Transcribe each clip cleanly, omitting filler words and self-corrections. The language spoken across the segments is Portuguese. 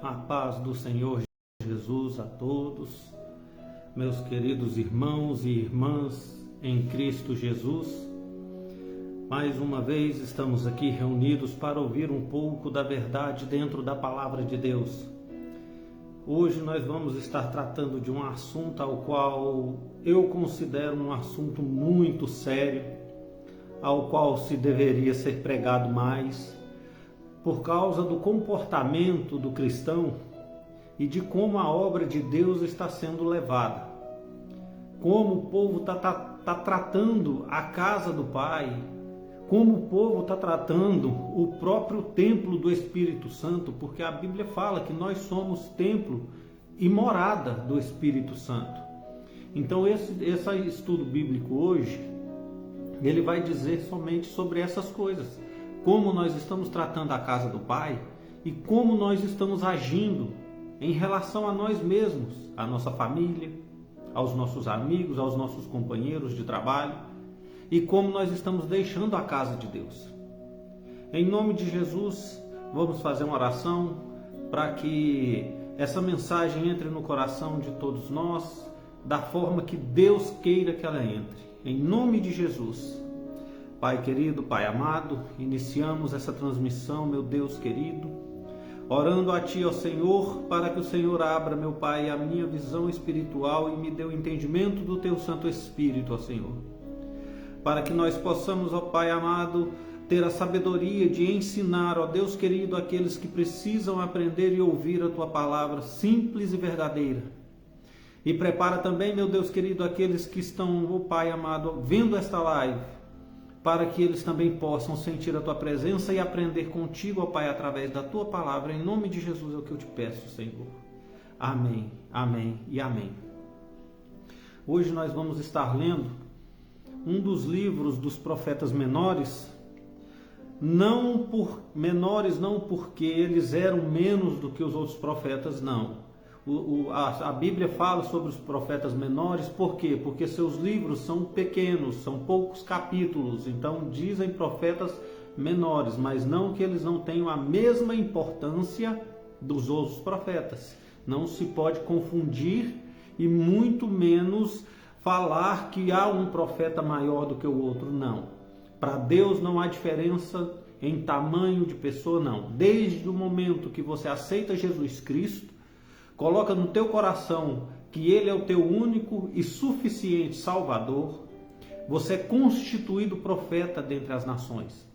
A paz do Senhor Jesus a todos, meus queridos irmãos e irmãs em Cristo Jesus. Mais uma vez estamos aqui reunidos para ouvir um pouco da verdade dentro da Palavra de Deus. Hoje nós vamos estar tratando de um assunto ao qual eu considero um assunto muito sério, ao qual se deveria ser pregado mais, por causa do comportamento do cristão e de como a obra de Deus está sendo levada. Como o povo está tratando a casa do Pai, como o povo está tratando o próprio templo do Espírito Santo, porque a Bíblia fala que nós somos templo e morada do Espírito Santo. Então esse estudo bíblico hoje, ele vai dizer somente sobre essas coisas. Como nós estamos tratando a casa do Pai e como nós estamos agindo em relação a nós mesmos, à nossa família, aos nossos amigos, aos nossos companheiros de trabalho e como nós estamos deixando a casa de Deus. Em nome de Jesus, vamos fazer uma oração para que essa mensagem entre no coração de todos nós da forma que Deus queira que ela entre. Em nome de Jesus. Pai querido, Pai amado, iniciamos essa transmissão, meu Deus querido, orando a Ti, ó Senhor, para que o Senhor abra, meu Pai, a minha visão espiritual e me dê o entendimento do Teu Santo Espírito, ó Senhor. Para que nós possamos, ó Pai amado, ter a sabedoria de ensinar, ó Deus querido, aqueles que precisam aprender e ouvir a Tua palavra simples e verdadeira. E prepara também, meu Deus querido, aqueles que estão, ó Pai amado, vendo esta live, para que eles também possam sentir a Tua presença e aprender contigo, ó Pai, através da Tua palavra. Em nome de Jesus é o que eu te peço, Senhor. Amém, amém e amém. Hoje nós vamos estar lendo um dos livros dos profetas menores, não porque eles eram menos do que os outros profetas, não. A Bíblia fala sobre os profetas menores, por quê? Porque seus livros são pequenos, são poucos capítulos, então dizem profetas menores, mas não que eles não tenham a mesma importância dos outros profetas. Não se pode confundir e muito menos falar que há um profeta maior do que o outro, não. Para Deus não há diferença em tamanho de pessoa, não. Desde o momento que você aceita Jesus Cristo, coloca no teu coração que Ele é o teu único e suficiente Salvador, você é constituído profeta dentre as nações.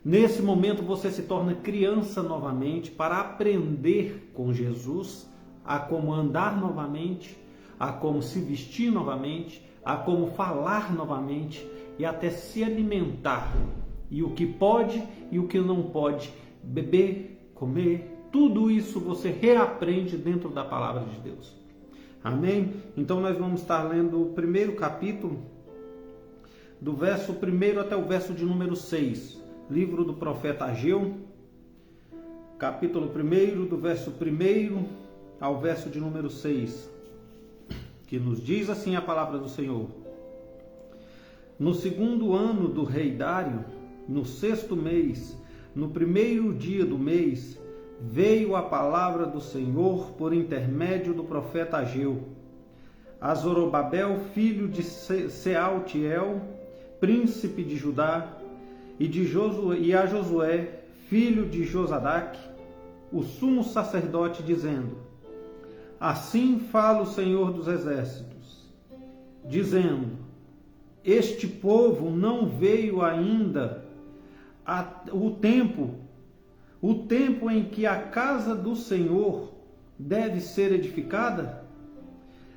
Nesse momento você se torna criança novamente para aprender com Jesus a como andar novamente, a como se vestir novamente, a como falar novamente e até se alimentar. E o que pode e o que não pode beber, comer, tudo isso você reaprende dentro da palavra de Deus. Amém? Então nós vamos estar lendo o primeiro capítulo, do verso 1 até o verso de número 6. Livro do profeta Ageu, capítulo 1, do verso 1 ao verso de número 6. Que nos diz assim a palavra do Senhor. No segundo ano do rei Dário, no sexto mês, no primeiro dia do mês, veio a palavra do Senhor por intermédio do profeta Ageu a Zorobabel, filho de Sealtiel, príncipe de Judá, e a Josué, filho de Josadaque, o sumo sacerdote, dizendo: Assim fala o Senhor dos exércitos, dizendo: Este povo não veio ainda o tempo em que a casa do Senhor deve ser edificada?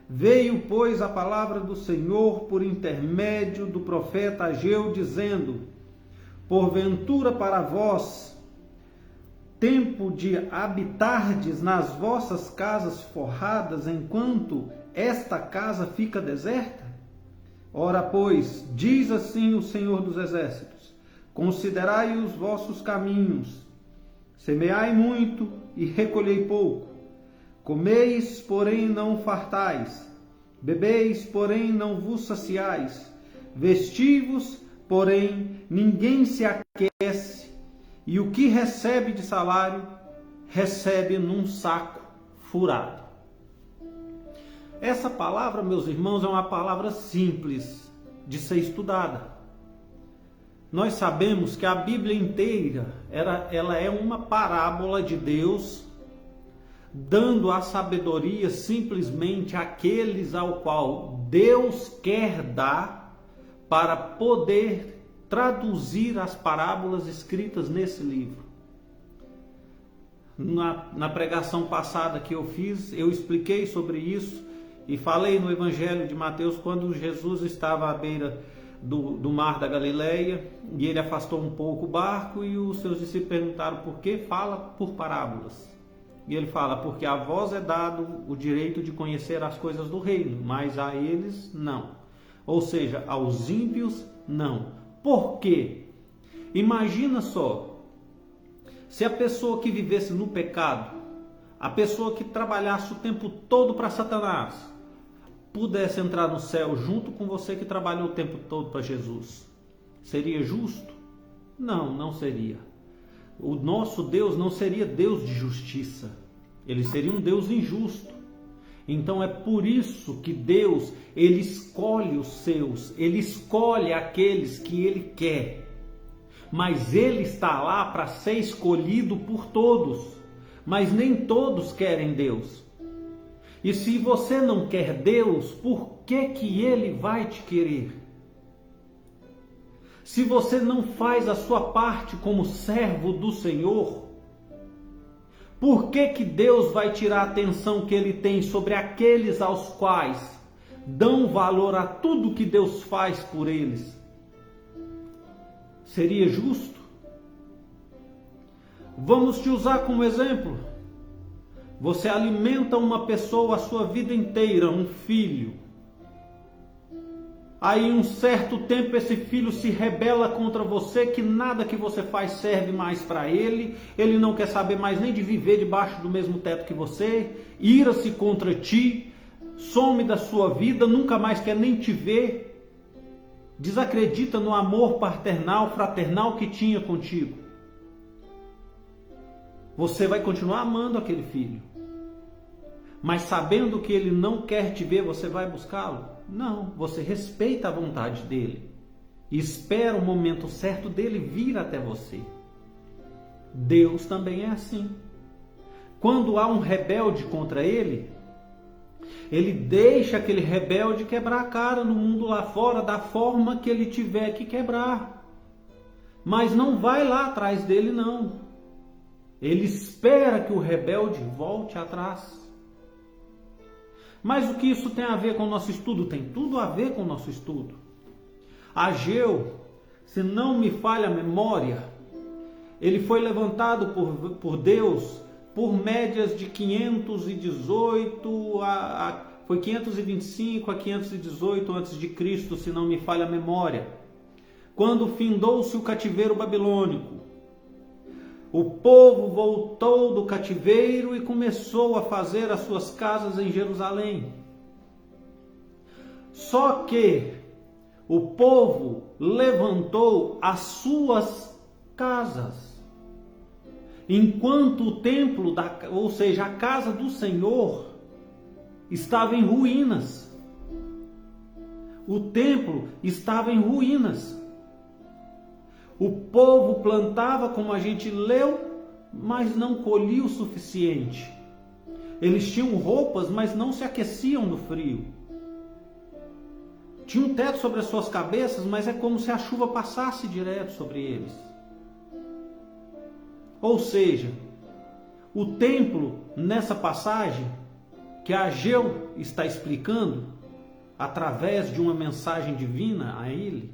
Veio, pois, a palavra do Senhor por intermédio do profeta Ageu, dizendo: Porventura para vós, tempo de habitardes nas vossas casas forradas, enquanto esta casa fica deserta? Ora, pois, diz assim o Senhor dos exércitos: Considerai os vossos caminhos, semeai muito e recolhei pouco. Comeis, porém não fartais. Bebeis, porém não vos saciais. Vesti-vos, porém ninguém se aquece. E o que recebe de salário, recebe num saco furado. Essa palavra, meus irmãos, é uma palavra simples de ser estudada. Nós sabemos que a Bíblia inteira, ela é uma parábola de Deus, dando a sabedoria simplesmente àqueles ao qual Deus quer dar para poder traduzir as parábolas escritas nesse livro. Na pregação passada que eu fiz, eu expliquei sobre isso e falei no Evangelho de Mateus quando Jesus estava à beira do mar da Galileia e ele afastou um pouco o barco e os seus discípulos perguntaram por que fala por parábolas. E ele fala, porque a vós é dado o direito de conhecer as coisas do reino, mas a eles não. Ou seja, aos ímpios não. Por quê? Imagina só, se a pessoa que vivesse no pecado, a pessoa que trabalhasse o tempo todo para Satanás, pudesse entrar no céu junto com você que trabalhou o tempo todo para Jesus. Seria justo? Não, não seria. O nosso Deus não seria Deus de justiça. Ele seria um Deus injusto. Então é por isso que Deus, ele escolhe os seus, ele escolhe aqueles que ele quer. Mas ele está lá para ser escolhido por todos. Mas nem todos querem Deus. E se você não quer Deus, por que ele vai te querer? Se você não faz a sua parte como servo do Senhor, por que Deus vai tirar a atenção que ele tem sobre aqueles aos quais dão valor a tudo que Deus faz por eles? Seria justo? Vamos te usar como exemplo. Você alimenta uma pessoa a sua vida inteira, um filho. Aí um certo tempo esse filho se rebela contra você, que nada que você faz serve mais para ele. Ele não quer saber mais nem de viver debaixo do mesmo teto que você. Ira-se contra ti, some da sua vida, nunca mais quer nem te ver. Desacredita no amor paternal, fraternal que tinha contigo. Você vai continuar amando aquele filho. Mas sabendo que ele não quer te ver, você vai buscá-lo? Não, você respeita a vontade dele. E espera o momento certo dele vir até você. Deus também é assim. Quando há um rebelde contra ele, ele deixa aquele rebelde quebrar a cara no mundo lá fora da forma que ele tiver que quebrar. Mas não vai lá atrás dele, não. Ele espera que o rebelde volte atrás. Mas o que isso tem a ver com o nosso estudo? Tem tudo a ver com o nosso estudo. Ageu, se não me falha a memória, ele foi levantado por Deus por médias de 518 foi 525 a 518 a.C., se não me falha a memória. Quando findou-se o cativeiro babilônico, o povo voltou do cativeiro e começou a fazer as suas casas em Jerusalém. Só que o povo levantou as suas casas, enquanto o templo, ou seja, a casa do Senhor, estava em ruínas. O templo estava em ruínas. O povo plantava, como a gente leu, mas não colhia o suficiente. Eles tinham roupas, mas não se aqueciam no frio. Tinha um teto sobre as suas cabeças, mas é como se a chuva passasse direto sobre eles. Ou seja, o templo, nessa passagem, que Ageu está explicando, através de uma mensagem divina a ele,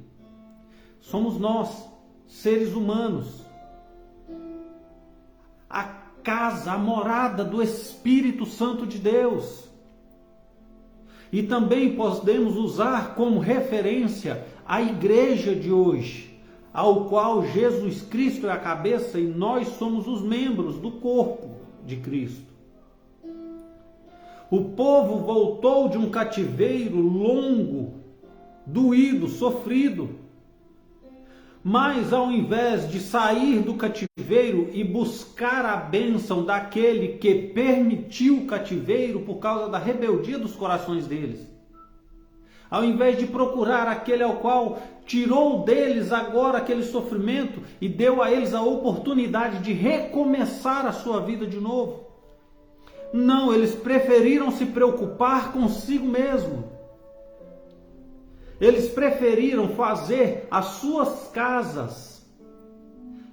somos nós, seres humanos, a casa, a morada do Espírito Santo de Deus. E também podemos usar como referência a igreja de hoje, ao qual Jesus Cristo é a cabeça e nós somos os membros do corpo de Cristo. O povo voltou de um cativeiro longo, doído, sofrido. Mas ao invés de sair do cativeiro e buscar a bênção daquele que permitiu o cativeiro por causa da rebeldia dos corações deles, ao invés de procurar aquele ao qual tirou deles agora aquele sofrimento e deu a eles a oportunidade de recomeçar a sua vida de novo, não, eles preferiram se preocupar consigo mesmo. Eles preferiram fazer as suas casas.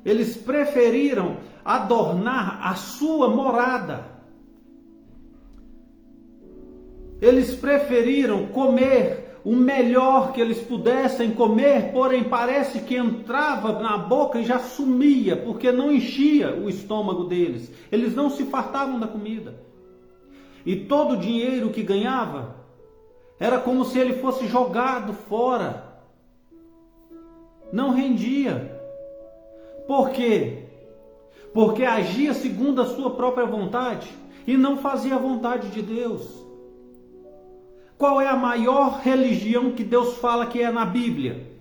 Eles preferiram adornar a sua morada. Eles preferiram comer o melhor que eles pudessem comer, porém parece que entrava na boca e já sumia, porque não enchia o estômago deles. Eles não se fartavam da comida. E todo o dinheiro que ganhava era como se ele fosse jogado fora. Não rendia. Por quê? Porque agia segundo a sua própria vontade e não fazia a vontade de Deus. Qual é a maior religião que Deus fala que é na Bíblia?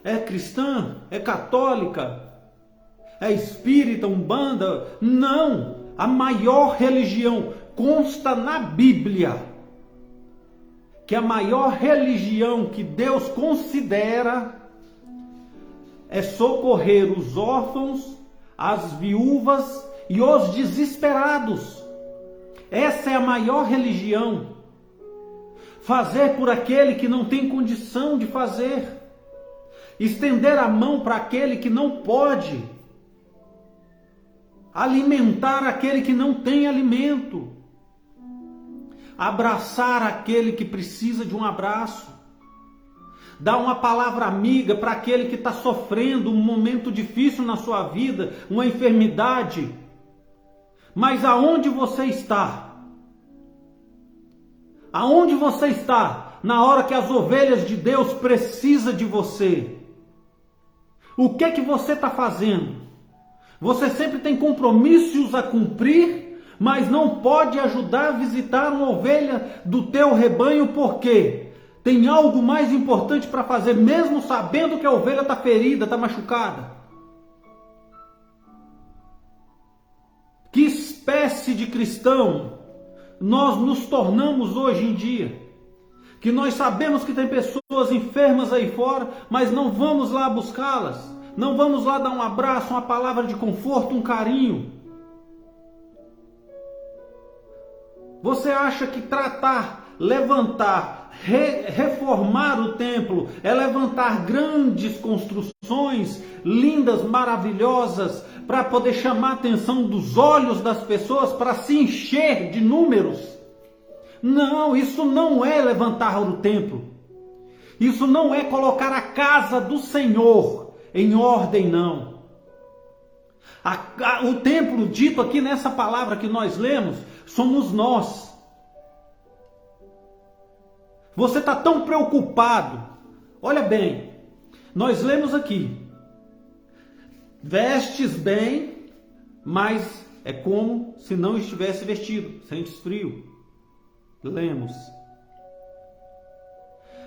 É cristã? É católica? É espírita, umbanda? Não! A maior religião consta na Bíblia que a maior religião que Deus considera é socorrer os órfãos, as viúvas e os desesperados. Essa é a maior religião. Fazer por aquele que não tem condição de fazer. Estender a mão para aquele que não pode. Alimentar aquele que não tem alimento. Abraçar aquele que precisa de um abraço. Dar uma palavra amiga para aquele que está sofrendo um momento difícil na sua vida, uma enfermidade. Mas aonde você está? Aonde você está na hora que as ovelhas de Deus precisam de você? O que é que você está fazendo? Você sempre tem compromissos a cumprir, mas não pode ajudar a visitar uma ovelha do teu rebanho, porque tem algo mais importante para fazer, mesmo sabendo que a ovelha está ferida, está machucada. Que espécie de cristão nós nos tornamos hoje em dia? Que nós sabemos que tem pessoas enfermas aí fora, mas não vamos lá buscá-las. Não vamos lá dar um abraço, uma palavra de conforto, um carinho. Você acha que tratar, levantar, reformar o templo é levantar grandes construções, lindas, maravilhosas, para poder chamar a atenção dos olhos das pessoas, para se encher de números? Não, isso não é levantar o templo. Isso não é colocar a casa do Senhor em ordem, não. O templo dito aqui nessa palavra que nós lemos, somos nós. Você está tão preocupado. Olha bem, nós lemos aqui. Vestes bem, mas é como se não estivesse vestido. Sentes frio. Lemos.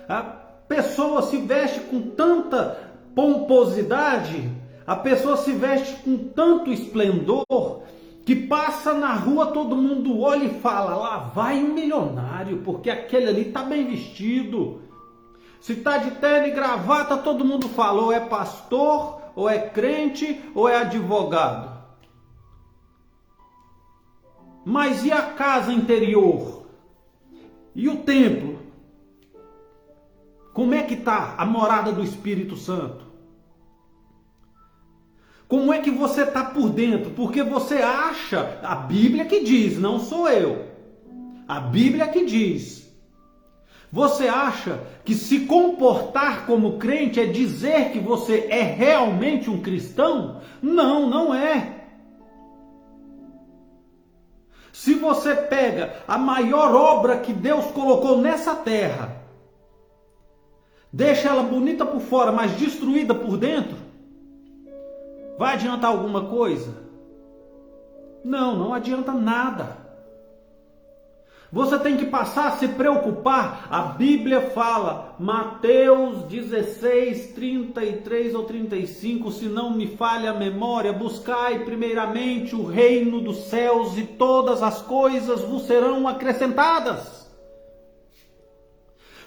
A pessoa se veste com tanta pomposidade, a pessoa se veste com tanto esplendor, que passa na rua, todo mundo olha e fala, lá vai um milionário, porque aquele ali está bem vestido. Se está de terno e gravata, todo mundo fala, ou é pastor, ou é crente, ou é advogado. Mas e a casa interior? E o templo? Como é que está a morada do Espírito Santo? Como é que você está por dentro? Porque você acha, a Bíblia que diz, não sou eu. A Bíblia que diz. Você acha que se comportar como crente é dizer que você é realmente um cristão? Não, não é. Se você pega a maior obra que Deus colocou nessa terra, deixa ela bonita por fora, mas destruída por dentro, vai adiantar alguma coisa? Não, não adianta nada. Você tem que passar a se preocupar. A Bíblia fala, Mateus 16, 33 ou 35, se não me falha a memória, buscai primeiramente o reino dos céus e todas as coisas vos serão acrescentadas.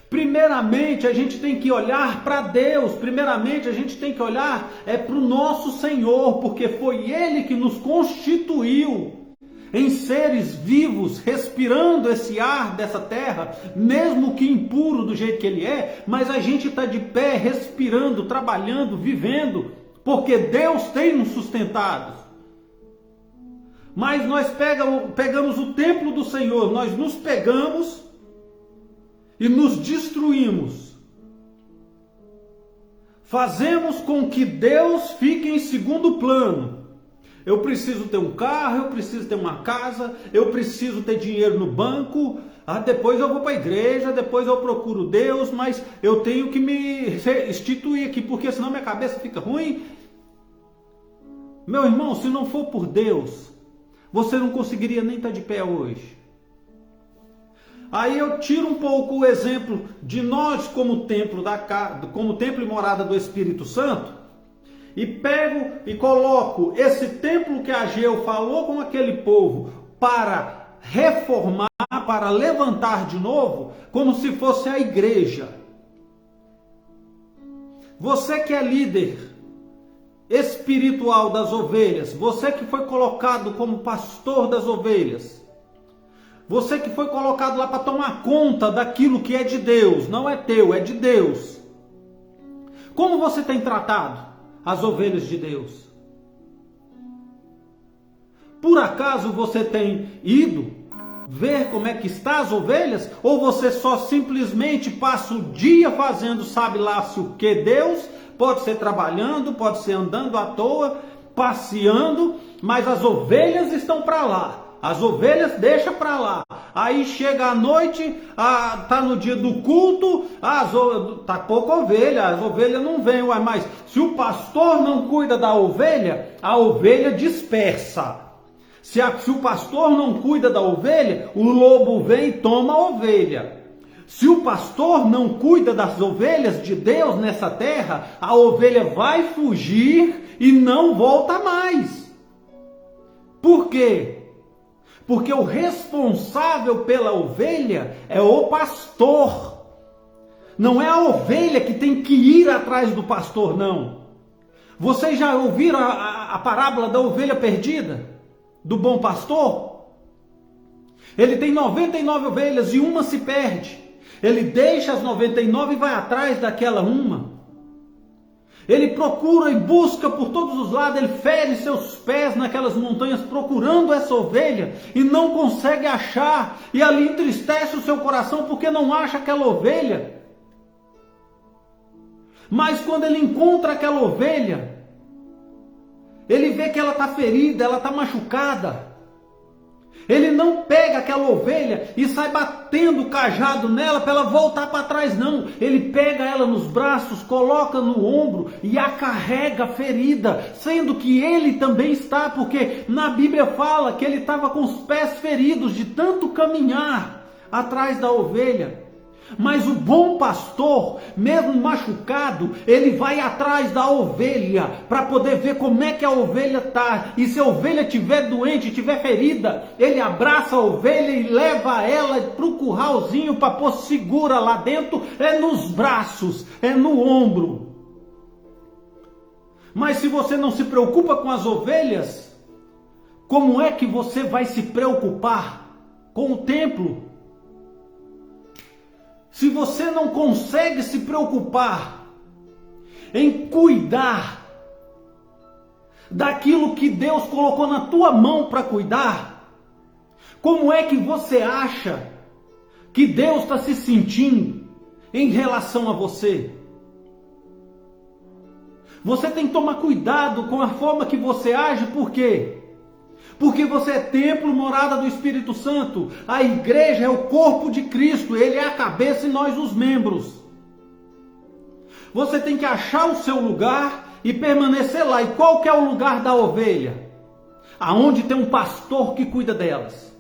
Primeiramente a gente tem que olhar para Deus, primeiramente a gente tem que olhar para o nosso Senhor, porque foi Ele que nos constituiu em seres vivos, respirando esse ar dessa terra, mesmo que impuro do jeito que ele é, mas a gente está de pé, respirando, trabalhando, vivendo, porque Deus tem nos sustentado. Mas nós pegamos o templo do Senhor, nós nos pegamos e nos destruímos. Fazemos com que Deus fique em segundo plano. Eu preciso ter um carro, eu preciso ter uma casa, eu preciso ter dinheiro no banco, depois eu vou para a igreja, depois eu procuro Deus, mas eu tenho que me instituir aqui, porque senão minha cabeça fica ruim. Meu irmão, se não for por Deus, você não conseguiria nem estar de pé hoje. Aí eu tiro um pouco o exemplo de nós como templo e morada do Espírito Santo, e pego e coloco esse templo que Ageu falou com aquele povo para reformar, para levantar de novo, como se fosse a igreja. Você que é líder espiritual das ovelhas, você que foi colocado como pastor das ovelhas, você que foi colocado lá para tomar conta daquilo que é de Deus, não é teu, é de Deus. Como você tem tratado as ovelhas de Deus? Por acaso você tem ido ver como é que está as ovelhas? Ou você só simplesmente passa o dia fazendo sabe lá se o que Deus? Pode ser trabalhando, pode ser andando à toa, passeando, mas as ovelhas estão para lá. As ovelhas deixa para lá. Aí chega a noite, tá no dia do culto, tá pouca ovelha, as ovelhas não vêm. Mas se o pastor não cuida da ovelha, a ovelha dispersa. Se o pastor não cuida da ovelha, o lobo vem e toma a ovelha. Se o pastor não cuida das ovelhas de Deus nessa terra, a ovelha vai fugir e não volta mais. Por quê? Porque o responsável pela ovelha é o pastor. Não é a ovelha que tem que ir atrás do pastor, não. Vocês já ouviram a parábola da ovelha perdida? Do bom pastor? Ele tem 99 ovelhas e uma se perde. Ele deixa as 99 e vai atrás daquela uma. Ele procura e busca por todos os lados, ele fere seus pés naquelas montanhas procurando essa ovelha e não consegue achar. E ali entristece o seu coração porque não acha aquela ovelha. Mas quando ele encontra aquela ovelha, ele vê que ela está ferida, ela está machucada. Ele não pega aquela ovelha e sai batendo o cajado nela para ela voltar para trás, não. Ele pega ela nos braços, coloca no ombro e a carrega ferida, sendo que ele também está, porque na Bíblia fala que ele estava com os pés feridos de tanto caminhar atrás da ovelha. Mas o bom pastor, mesmo machucado, ele vai atrás da ovelha para poder ver como é que a ovelha está. E se a ovelha estiver doente, estiver ferida, ele abraça a ovelha e leva ela para o curralzinho para pôr segura lá dentro, é nos braços, é no ombro. Mas se você não se preocupa com as ovelhas, como é que você vai se preocupar com o templo? Se você não consegue se preocupar em cuidar daquilo que Deus colocou na tua mão para cuidar, como é que você acha que Deus está se sentindo em relação a você? Você tem que tomar cuidado com a forma que você age, por quê? Porque você é templo, morada do Espírito Santo. A igreja é o corpo de Cristo, ele é a cabeça e nós os membros. Você tem que achar o seu lugar e permanecer lá. E qual que é o lugar da ovelha? Aonde tem um pastor que cuida delas.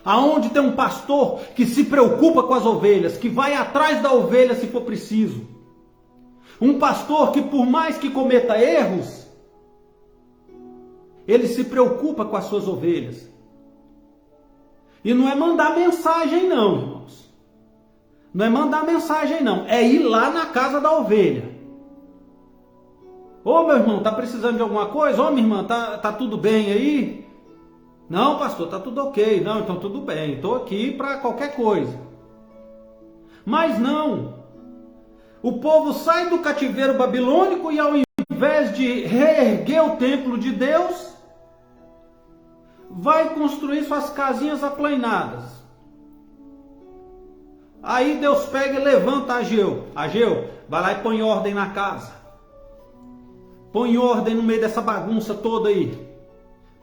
Aonde tem um pastor que se preocupa com as ovelhas, que vai atrás da ovelha se for preciso. Um pastor que, por mais que cometa erros, ele se preocupa com as suas ovelhas. E não é mandar mensagem não, irmãos. Não é mandar mensagem não, é ir lá na casa da ovelha. Ô meu irmão, tá precisando de alguma coisa? Ô minha irmã, tá tudo bem aí? Não, pastor, tá tudo ok. Não, então tudo bem, estou aqui para qualquer coisa. Mas não. O povo sai do cativeiro babilônico e ao invés de reerguer o templo de Deus, vai construir suas casinhas aplainadas. Aí Deus pega e levanta Ageu. Ageu, vai lá e põe ordem na casa. Põe ordem no meio dessa bagunça toda aí.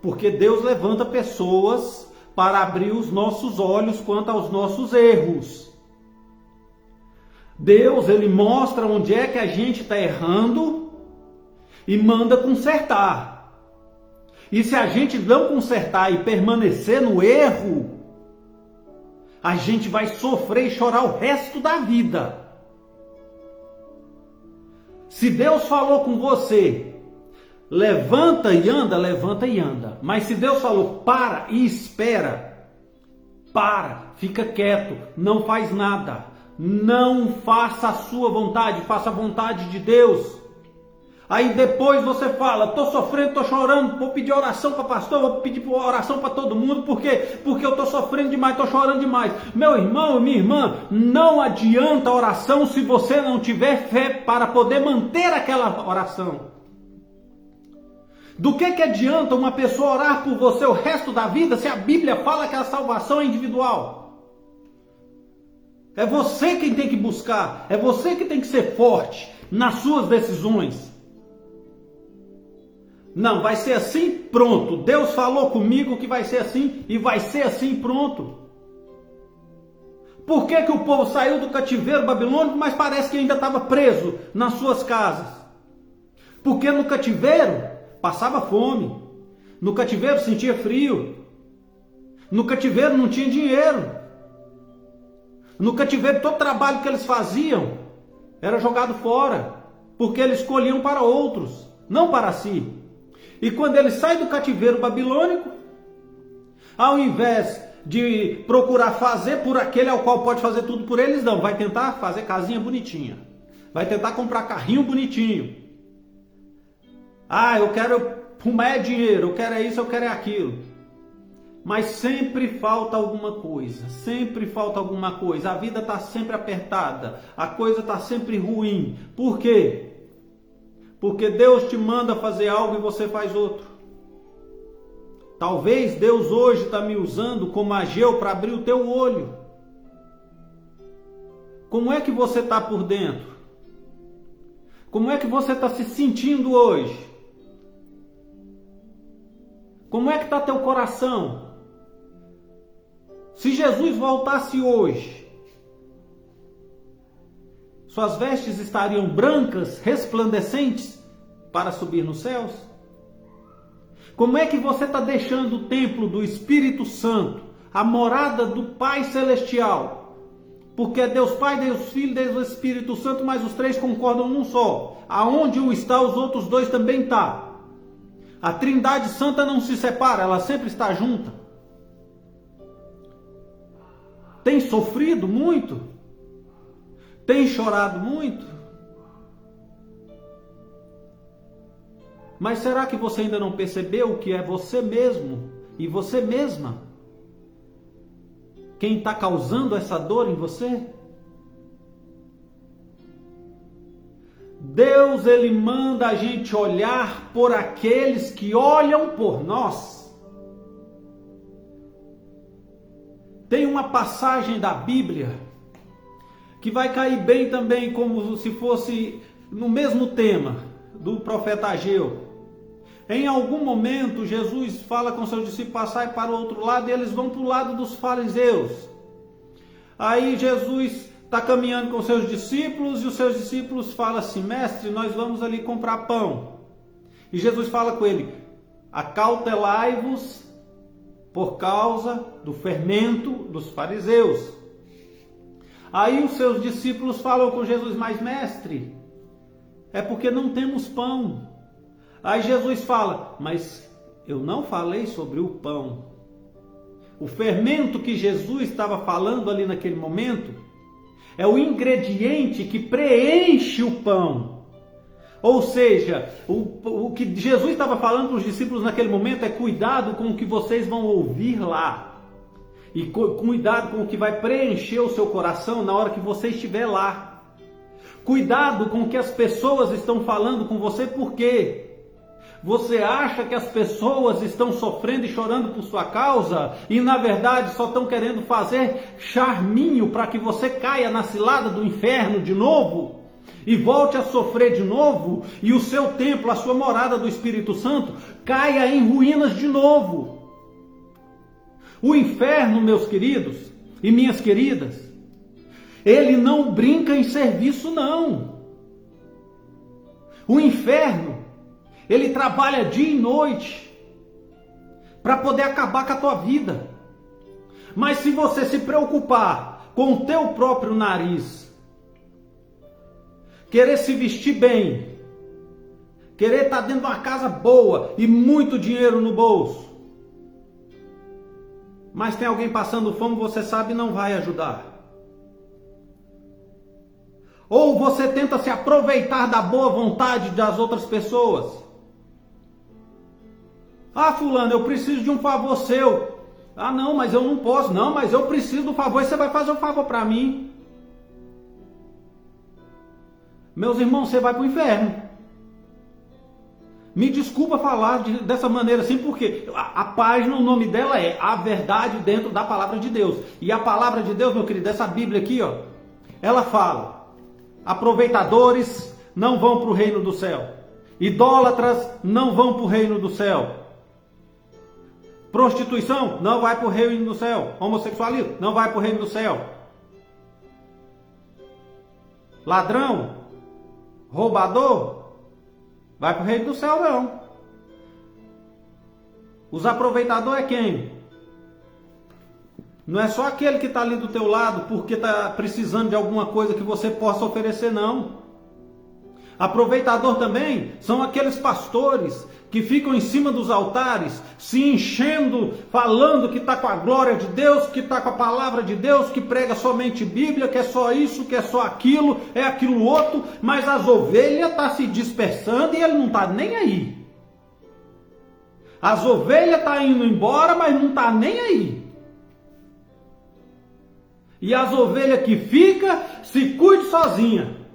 Porque Deus levanta pessoas para abrir os nossos olhos quanto aos nossos erros. Deus, ele mostra onde é que a gente está errando e manda consertar. E se a gente não consertar e permanecer no erro, a gente vai sofrer e chorar o resto da vida. Se Deus falou com você, levanta e anda, levanta e anda. Mas se Deus falou, para e espera, para, fica quieto, não faz nada. Não faça a sua vontade, faça a vontade de Deus. Aí depois você fala, estou sofrendo, estou chorando, vou pedir oração para pastor, vou pedir oração para todo mundo, por quê? Porque eu estou sofrendo demais, estou chorando demais. Meu irmão e minha irmã, não adianta oração se você não tiver fé para poder manter aquela oração. Do que adianta uma pessoa orar por você o resto da vida se a Bíblia fala que a salvação é individual? É você quem tem que buscar, é você que tem que ser forte nas suas decisões. Não, vai ser assim, pronto. Deus falou comigo que vai ser assim e vai ser assim, pronto. Por que o povo saiu do cativeiro babilônico, mas parece que ainda estava preso nas suas casas? Porque no cativeiro passava fome, no cativeiro sentia frio, no cativeiro não tinha dinheiro, no cativeiro todo trabalho que eles faziam era jogado fora, porque eles escolhiam para outros, não para si. E quando ele sai do cativeiro babilônico, ao invés de procurar fazer por aquele ao qual pode fazer tudo por eles, não, vai tentar fazer casinha bonitinha, vai tentar comprar carrinho bonitinho. Ah, eu quero arrumar dinheiro, eu quero isso, eu quero aquilo. Mas sempre falta alguma coisa, sempre falta alguma coisa. A vida está sempre apertada, a coisa está sempre ruim. Por quê? Porque Deus te manda fazer algo e você faz outro. Talvez Deus hoje está me usando como Ageu para abrir o teu olho. Como é que você está por dentro? Como é que você está se sentindo hoje? Como é que está teu coração? Se Jesus voltasse hoje, suas vestes estariam brancas, resplandecentes, para subir nos céus? Como é que você está deixando o templo do Espírito Santo, a morada do Pai Celestial? Porque é Deus Pai, Deus Filho, Deus Espírito Santo, mas os três concordam num só. Aonde um está, os outros dois também estão. A Trindade Santa não se separa, ela sempre está junta. Tem sofrido muito? Tem chorado muito? Mas será que você ainda não percebeu que é você mesmo e você mesma quem está causando essa dor em você? Deus, ele manda a gente olhar por aqueles que olham por nós. Tem uma passagem da Bíblia que vai cair bem também como se fosse no mesmo tema do profeta Ageu. Em algum momento Jesus fala com seus discípulos passar para o outro lado e eles vão para o lado dos fariseus. Aí Jesus está caminhando com seus discípulos e os seus discípulos falam assim: mestre, nós vamos ali comprar pão. E Jesus fala com ele: acautelai-vos por causa do fermento dos fariseus. Aí os seus discípulos falam com Jesus: mas mestre, é porque não temos pão. Aí Jesus fala: mas eu não falei sobre o pão. O fermento que Jesus estava falando ali naquele momento é o ingrediente que preenche o pão. Ou seja, o que Jesus estava falando para os discípulos naquele momento é: cuidado com o que vocês vão ouvir lá. E cuidado com o que vai preencher o seu coração na hora que você estiver lá. Cuidado com o que as pessoas estão falando com você, porque você acha que as pessoas estão sofrendo e chorando por sua causa e na verdade só estão querendo fazer charminho para que você caia na cilada do inferno de novo e volte a sofrer de novo, e o seu templo, a sua morada do Espírito Santo, caia em ruínas de novo. O inferno, meus queridos e minhas queridas, ele não brinca em serviço, não. O inferno, ele trabalha dia e noite para poder acabar com a tua vida. Mas se você se preocupar com o teu próprio nariz, querer se vestir bem, querer estar dentro de uma casa boa e muito dinheiro no bolso, mas tem alguém passando fome, você sabe, não vai ajudar. Ou você tenta se aproveitar da boa vontade das outras pessoas. Ah, fulano, eu preciso de um favor seu. Ah, não, mas eu não posso. Não, mas eu preciso do favor e você vai fazer um favor para mim. Meus irmãos, você vai para o inferno. Me desculpa falar dessa maneira assim, porque a página, o nome dela é A Verdade Dentro da Palavra de Deus. E a Palavra de Deus, meu querido, essa Bíblia aqui, ó, ela fala: aproveitadores não vão para o reino do céu. Idólatras não vão para o reino do céu. Prostituição não vai para o reino do céu. Homossexualismo não vai para o reino do céu. Ladrão, roubador, vai para o reino do céu não. Os aproveitadores é quem? Não é só aquele que está ali do teu lado porque está precisando de alguma coisa que você possa oferecer, não. Aproveitador também são aqueles pastores que ficam em cima dos altares, se enchendo, falando que está com a glória de Deus, que está com a palavra de Deus, que prega somente Bíblia, que é só isso, que é só aquilo, é aquilo outro, mas as ovelhas estão se dispersando e ele não está nem aí. As ovelhas estão indo embora, mas não está nem aí. E as ovelhas que ficam, se cuide sozinha.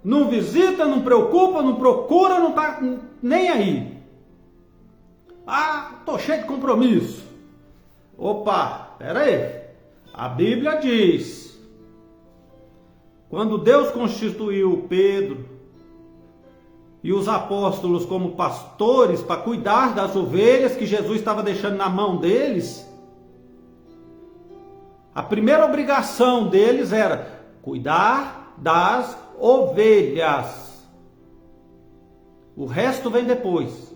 Não visita, não preocupa, não procura, não está nem aí. Ah, estou cheio de compromisso. Opa, espera aí. A Bíblia diz: quando Deus constituiu Pedro e os apóstolos como pastores para cuidar das ovelhas que Jesus estava deixando na mão deles, a primeira obrigação deles era cuidar das ovelhas. O resto vem depois.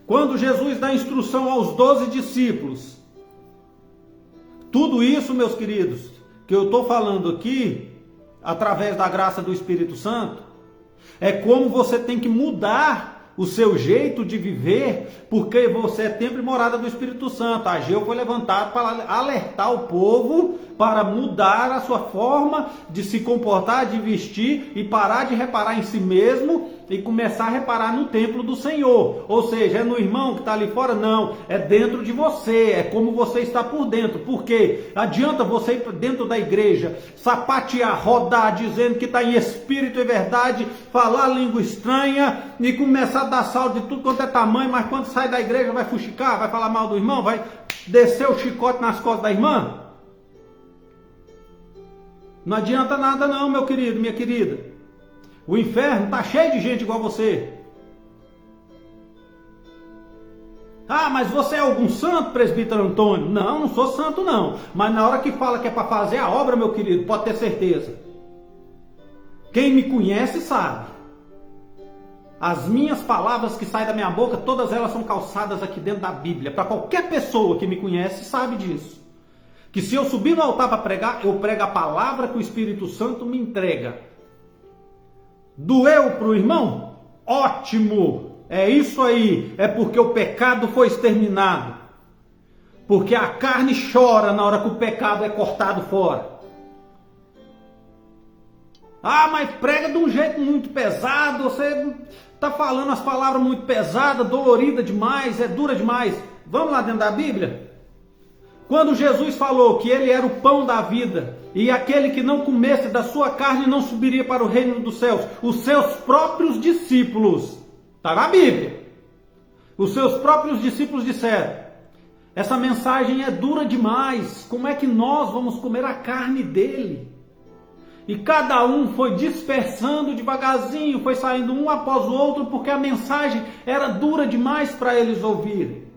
Quando Jesus dá instrução aos 12 discípulos, tudo isso, meus queridos, que eu estou falando aqui, através da graça do Espírito Santo, é como você tem que mudar o seu jeito de viver, porque você é templo e morada do Espírito Santo. Ageu foi levantado para alertar o povo para mudar a sua forma de se comportar, de vestir e parar de reparar em si mesmo e começar a reparar no templo do Senhor. Ou seja, é no irmão que está ali fora? Não, é dentro de você, é como você está por dentro. Porque adianta você ir dentro da igreja, sapatear, rodar, dizendo que está em espírito e verdade, falar língua estranha e começar a dar salto de tudo quanto é tamanho, mas quando sai da igreja vai fuxicar, vai falar mal do irmão, vai descer o chicote nas costas da irmã? Não adianta nada não, meu querido, minha querida. O inferno está cheio de gente igual você. Ah, mas você é algum santo, presbítero Antônio? Não, não sou santo não. Mas na hora que fala que é para fazer a obra, meu querido, pode ter certeza. Quem me conhece sabe. As minhas palavras que saem da minha boca, todas elas são calçadas aqui dentro da Bíblia. Para qualquer pessoa que me conhece, sabe disso. Que se eu subir no altar para pregar, eu prego a palavra que o Espírito Santo me entrega. Doeu para o irmão? Ótimo! É isso aí. É porque o pecado foi exterminado. Porque a carne chora na hora que o pecado é cortado fora. Ah, mas prega de um jeito muito pesado, você está falando as palavras muito pesadas, dolorida demais, é dura demais. Vamos lá dentro da Bíblia? Quando Jesus falou que ele era o pão da vida, e aquele que não comesse da sua carne não subiria para o reino dos céus, os seus próprios discípulos, está na Bíblia, os seus próprios discípulos disseram, essa mensagem é dura demais, como é que nós vamos comer a carne dele? E cada um foi dispersando devagarzinho, foi saindo um após o outro, porque a mensagem era dura demais para eles ouvirem.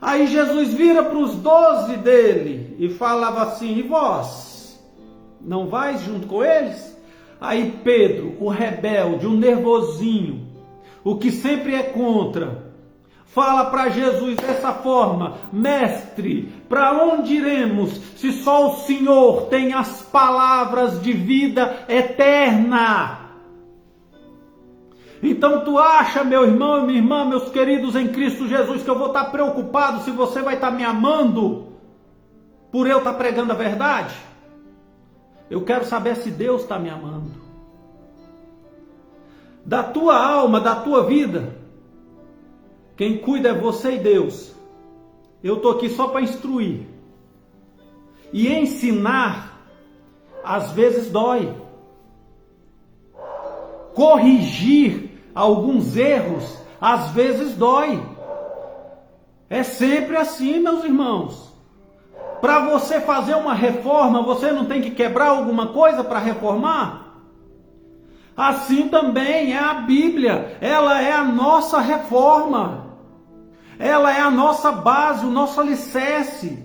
Aí Jesus vira para os 12 dele e falava assim, e vós, não vais junto com eles? Aí Pedro, o rebelde, o nervosinho, o que sempre é contra, fala para Jesus dessa forma, mestre, para onde iremos se só o Senhor tem as palavras de vida eterna? Então tu acha, meu irmão e minha irmã, meus queridos em Cristo Jesus, que eu vou estar preocupado se você vai estar me amando por eu estar pregando a verdade? Eu quero saber se Deus está me amando. Da tua alma, da tua vida, quem cuida é você e Deus. Eu estou aqui só para instruir. E ensinar, às vezes dói. Corrigir alguns erros, às vezes dói. É sempre assim, meus irmãos. Para você fazer uma reforma, você não tem que quebrar alguma coisa para reformar? Assim também é a Bíblia. Ela é a nossa reforma. Ela é a nossa base, o nosso alicerce.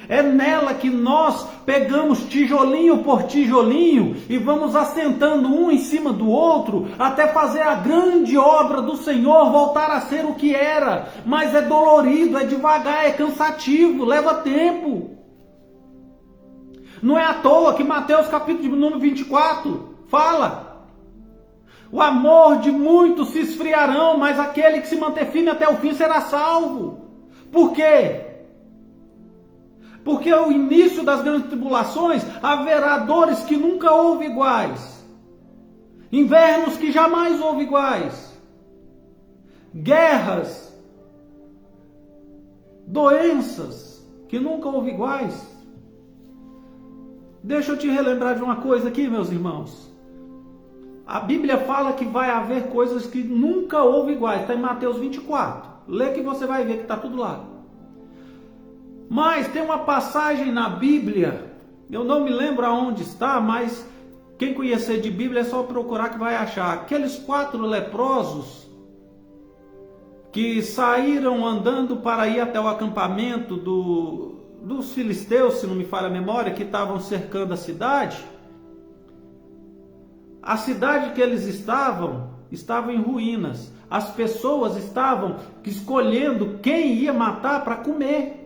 É nela que nós pegamos tijolinho por tijolinho e vamos assentando um em cima do outro até fazer a grande obra do Senhor voltar a ser o que era. Mas é dolorido, é devagar, é cansativo, leva tempo. Não é à toa que Mateus capítulo número 24 fala: o amor de muitos se esfriarão, mas aquele que se manter firme até o fim será salvo. Por quê? Porque ao início das grandes tribulações haverá dores que nunca houve iguais, invernos que jamais houve iguais, guerras, doenças que nunca houve iguais. Deixa eu te relembrar de uma coisa aqui, meus irmãos. A Bíblia fala que vai haver coisas que nunca houve iguais, está em Mateus 24. Lê que você vai ver que está tudo lá. Mas tem uma passagem na Bíblia, eu não me lembro aonde está, mas quem conhecer de Bíblia é só procurar que vai achar. Aqueles 4 leprosos que saíram andando para ir até o acampamento dos filisteus, se não me falha a memória, que estavam cercando a cidade. A cidade que eles estavam em ruínas. As pessoas estavam escolhendo quem ia matar para comer.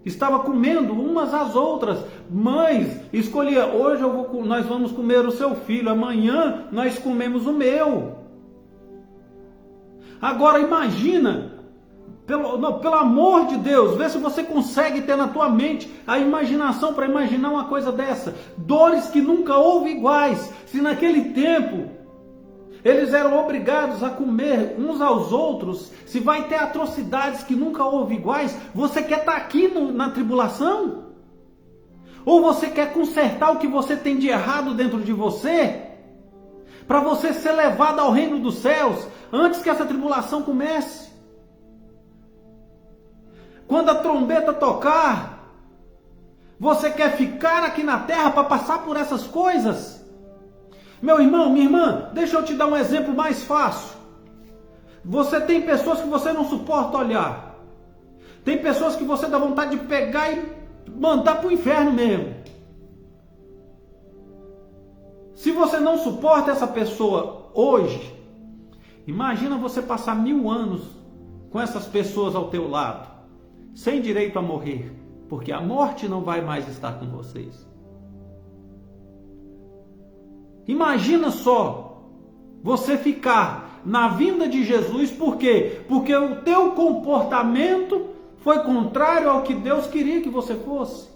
Estava comendo umas às outras. Mães escolhia, hoje nós vamos comer o seu filho, amanhã nós comemos o meu. Agora imagina, pelo amor de Deus, vê se você consegue ter na tua mente a imaginação para imaginar uma coisa dessa. Dores que nunca houve iguais. Se naquele tempo eles eram obrigados a comer uns aos outros, se vai ter atrocidades que nunca houve iguais, você quer estar aqui na tribulação? Ou você quer consertar o que você tem de errado dentro de você? Para você ser levado ao reino dos céus, antes que essa tribulação comece? Quando a trombeta tocar, você quer ficar aqui na terra para passar por essas coisas? Meu irmão, minha irmã, deixa eu te dar um exemplo mais fácil. Você tem pessoas que você não suporta olhar. Tem pessoas que você dá vontade de pegar e mandar para o inferno mesmo. Se você não suporta essa pessoa hoje. Imagina você passar 1000 anos com essas pessoas ao teu lado, sem direito a morrer, porque a morte não vai mais estar com vocês. Imagina só você ficar na vinda de Jesus, por quê? Porque o teu comportamento foi contrário ao que Deus queria que você fosse.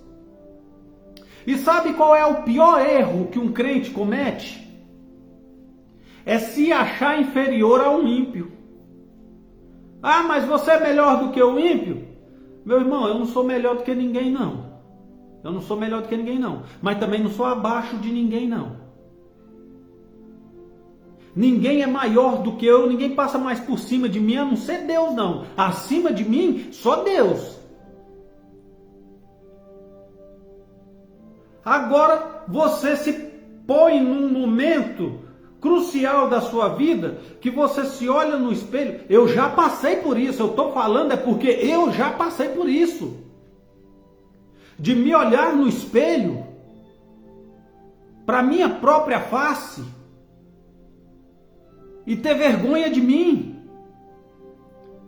E sabe qual é o pior erro que um crente comete? É se achar inferior a um ímpio. Ah, mas você é melhor do que o ímpio? Meu irmão, eu não sou melhor do que ninguém, não. Eu não sou melhor do que ninguém, não. Mas também não sou abaixo de ninguém, não. Ninguém é maior do que eu, ninguém passa mais por cima de mim, a não ser Deus, não. Acima de mim, só Deus. Agora você se põe num momento crucial da sua vida, que você se olha no espelho. Eu já passei por isso, eu estou falando é porque eu já passei por isso. De me olhar no espelho, para minha própria face, e ter vergonha de mim.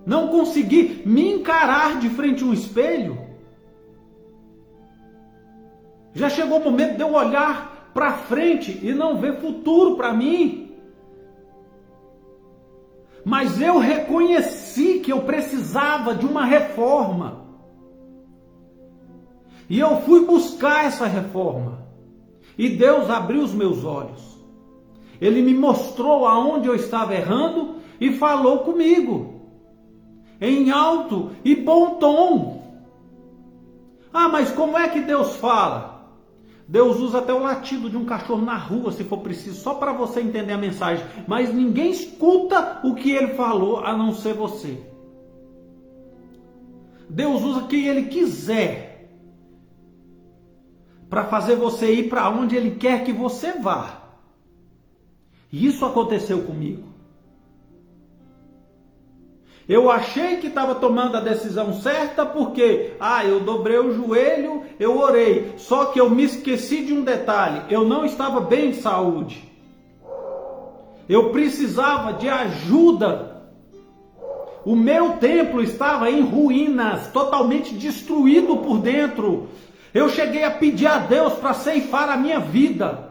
Não conseguir me encarar de frente a um espelho. Já chegou o momento de eu olhar para frente e não ver futuro para mim. Mas eu reconheci que eu precisava de uma reforma. E eu fui buscar essa reforma. E Deus abriu os meus olhos. Ele me mostrou aonde eu estava errando e falou comigo. Em alto e bom tom. Ah, mas como é que Deus fala? Deus usa até o latido de um cachorro na rua, se for preciso, só para você entender a mensagem. Mas ninguém escuta o que ele falou, a não ser você. Deus usa quem ele quiser para fazer você ir para onde ele quer que você vá. E isso aconteceu comigo. Eu achei que estava tomando a decisão certa porque, eu dobrei o joelho, eu orei. Só que eu me esqueci de um detalhe, eu não estava bem de saúde. Eu precisava de ajuda. O meu templo estava em ruínas, totalmente destruído por dentro. Eu cheguei a pedir a Deus para ceifar a minha vida.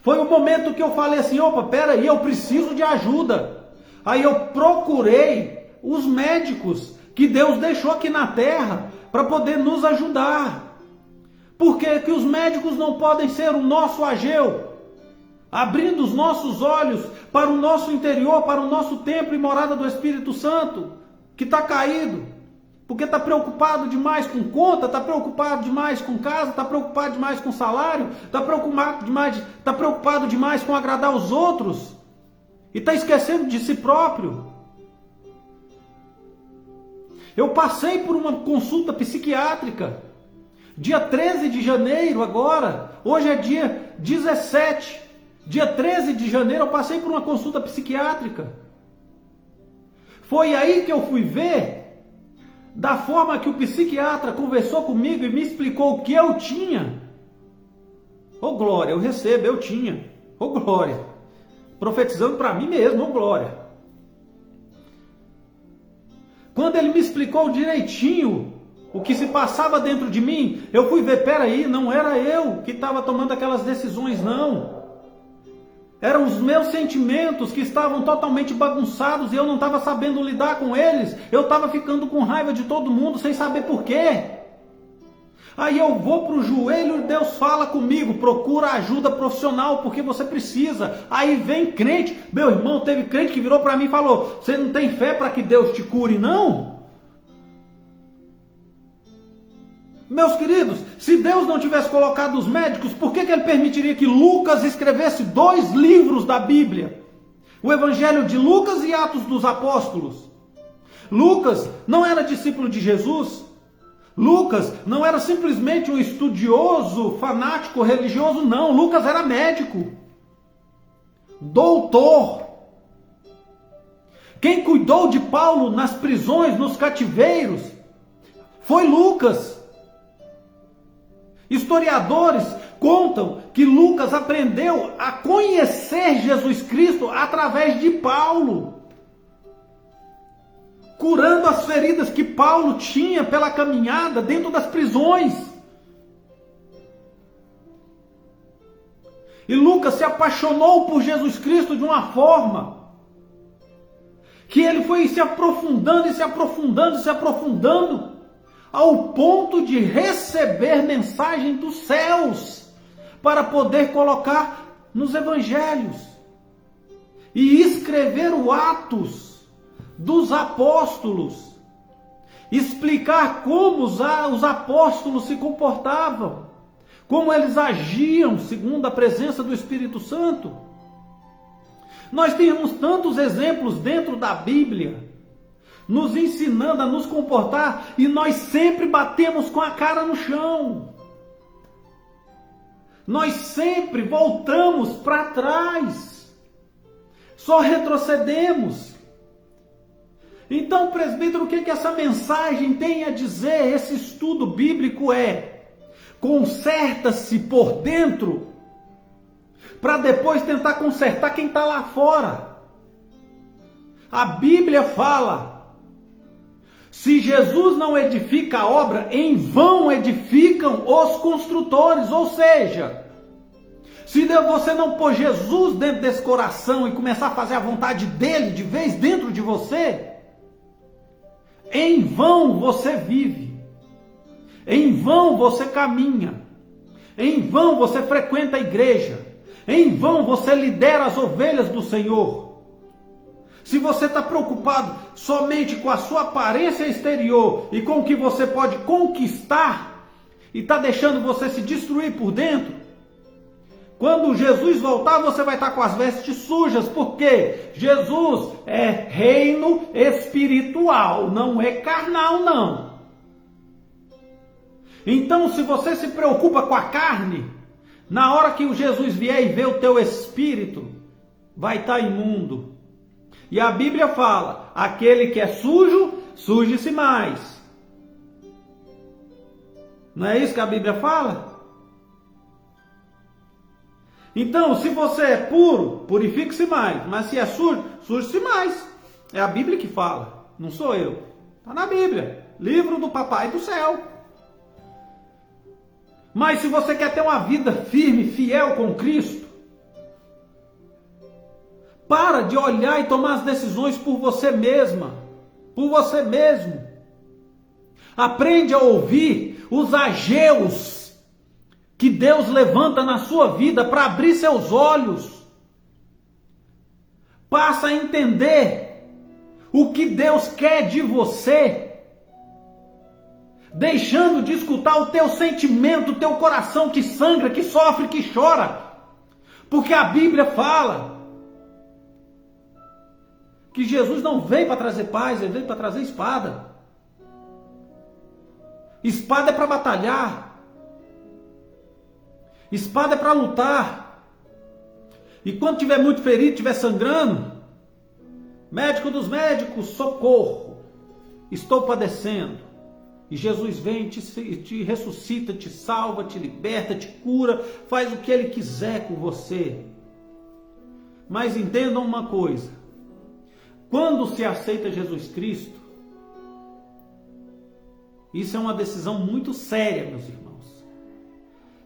Foi o momento que eu falei assim, opa, peraí, eu preciso de ajuda. Aí eu procurei os médicos que Deus deixou aqui na terra para poder nos ajudar. Por que os médicos não podem ser o nosso Ageu? Abrindo os nossos olhos para o nosso interior, para o nosso templo e morada do Espírito Santo, que está caído. Porque está preocupado demais com conta, está preocupado demais com casa, está preocupado demais com salário, está preocupado demais com agradar os outros e está esquecendo de si próprio. Eu passei por uma consulta psiquiátrica, dia 13 de janeiro agora, hoje é dia 17, dia 13 de janeiro eu passei por uma consulta psiquiátrica. Foi aí que eu fui ver da forma que o psiquiatra conversou comigo e me explicou o que eu tinha. Ô glória, eu recebo, eu tinha. Ô glória. Profetizando para mim mesmo, ô glória. Quando ele me explicou direitinho o que se passava dentro de mim, eu fui ver, peraí, não era eu que estava tomando aquelas decisões, não. Eram os meus sentimentos que estavam totalmente bagunçados e eu não estava sabendo lidar com eles. Eu estava ficando com raiva de todo mundo sem saber por quê. Aí eu vou para o joelho e Deus fala comigo, procura ajuda profissional porque você precisa. Aí vem crente, meu irmão, teve crente que virou para mim e falou, você não tem fé para que Deus te cure, não? Meus queridos, se Deus não tivesse colocado os médicos, por que ele permitiria que Lucas escrevesse 2 livros da Bíblia? O Evangelho de Lucas e Atos dos Apóstolos. Lucas não era discípulo de Jesus. Lucas não era simplesmente um estudioso, fanático, religioso, não. Lucas era médico. Doutor. Quem cuidou de Paulo nas prisões, nos cativeiros, foi Lucas. Historiadores Contam que Lucas aprendeu a conhecer Jesus Cristo através de Paulo, curando as feridas que Paulo tinha pela caminhada dentro das prisões. E Lucas se apaixonou por Jesus Cristo de uma forma que ele foi se aprofundando e se aprofundando e se aprofundando, ao ponto de receber mensagem dos céus para poder colocar nos evangelhos e escrever o Atos dos apóstolos, explicar como os apóstolos se comportavam, como eles agiam segundo a presença do Espírito Santo. Nós temos tantos exemplos dentro da Bíblia, nos ensinando a nos comportar, e nós sempre batemos com a cara no chão. Nós sempre voltamos para trás, só retrocedemos. Então, presbítero, o que essa mensagem tem a dizer? Esse estudo bíblico conserta-se por dentro, para depois tentar consertar quem está lá fora. A Bíblia fala: se Jesus não edifica a obra, em vão edificam os construtores. Ou seja, se você não pôr Jesus dentro desse coração e começar a fazer a vontade dele de vez dentro de você, em vão você vive, em vão você caminha, em vão você frequenta a igreja, em vão você lidera as ovelhas do Senhor. Se você está preocupado somente com a sua aparência exterior e com o que você pode conquistar, e está deixando você se destruir por dentro, quando Jesus voltar, você vai estar com as vestes sujas, porque Jesus é reino espiritual, não é carnal, não. Então, se você se preocupa com a carne, na hora que o Jesus vier e ver o teu espírito, vai estar imundo. E a Bíblia fala: aquele que é sujo, suje-se mais. Não é isso que a Bíblia fala? Então, se você é puro, purifique-se mais. Mas se é sujo, suje-se mais. É a Bíblia que fala, não sou eu. Está na Bíblia, livro do Papai do Céu. Mas se você quer ter uma vida firme, fiel com Cristo, para de olhar e tomar as decisões por você mesma, por você mesmo. Aprende a ouvir os ageus que Deus levanta na sua vida para abrir seus olhos. Passa a entender o que Deus quer de você, deixando de escutar o teu sentimento, o teu coração que sangra, que sofre, que chora. Porque a Bíblia fala que Jesus não veio para trazer paz, ele veio para trazer espada. Espada é para batalhar. Espada é para lutar. E quando tiver muito ferido, tiver sangrando, médico dos médicos, socorro, estou padecendo. E Jesus vem, te ressuscita, te salva, te liberta, te cura, faz o que Ele quiser com você. Mas entendam uma coisa: quando se aceita Jesus Cristo, isso é uma decisão muito séria, meus irmãos.